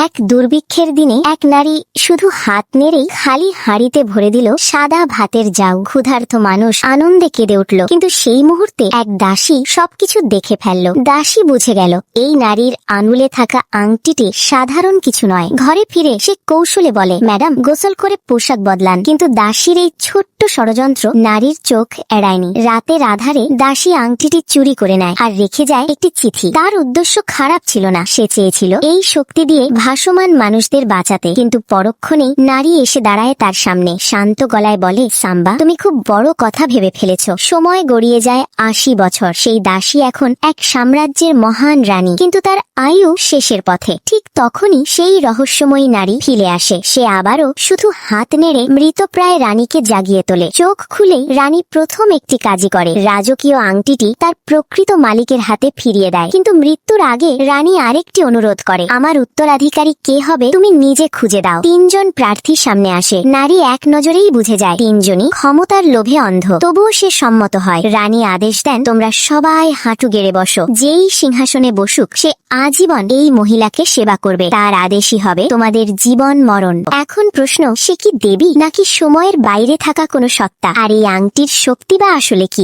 এক দুর্ভিক্ষের দিনে এক নারী শুধু হাত নেড়েই খালি হাঁড়িতে ভরে দিল সাদা ভাতের জাউ। ক্ষুধার্ত মানুষ আনন্দে কেঁদে উঠল, কিন্তু সেই মুহূর্তে এক দাসী সবকিছু দেখে ফেলল। দাসী বুঝে গেল এই নারীর আঙুলে থাকা আংটিটি সাধারণ কিছু নয়। ঘরে ফিরে সে কৌশলে বলে, ম্যাডাম গোসল করে পোশাক বদলান। কিন্তু দাসীর এই ছোট্ট ষড়যন্ত্র নারীর চোখ এড়ায়নি। রাতের আধারে দাসী আংটিটি চুরি করে নেয় আর রেখে যায় একটি চিঠি। তার উদ্দেশ্য খারাপ ছিল না, সে চেয়েছিল এই শক্তি দিয়ে ভাসমান মানুষদের বাঁচাতে। কিন্তু পরক্ষণেই নারী এসে দাঁড়ায় তার সামনে, শান্ত গলায় বলে, সাম্বা তুমি খুব বড় কথা ভেবে ফেলেছ। সময় গড়িয়ে যায় ৮০ বছর। সেই দাসী এখন এক সাম্রাজ্যের মহান রানী, কিন্তু তার আয়ু শেষের পথে। ঠিক তখনই সেই রহস্যময়ী নারী ফিরে আসে। সে আবারও শুধু হাত নেড়ে মৃতপ্রায় রানীকে জাগিয়ে তোলে। চোখ খুলেই রানী প্রথম একটি কাজই করে, রাজকীয় আংটিটি তার প্রকৃত মালিকের হাতে ফিরিয়ে দেয়। কিন্তু মৃত্যুর আগে রানী আরেকটি অনুরোধ করে, আমার উত্তরাধিকারী কে হবে তুমি নিজে খুঁজে দাও। ৩ জন প্রার্থী সামনে আসে। নারী এক নজরেই বুঝে যায় ৩ জনই ক্ষমতার লোভে অন্ধ। তবুও সে সম্মত হয়। রানী আদেশ দেন, তোমরা সবাই হাঁটু গেড়ে বসো। যেই সিংহাসনে বসুক সে আজীবন এই মহিলাকে সেবা করবে। তার আদেশই হবে তোমাদের জীবন মরণ। এখন প্রশ্ন, সে কি দেবী নাকি সময়ের বাইরে থাকা কোনো সত্তা? আর এই আংটির শক্তি বা আসলে কি?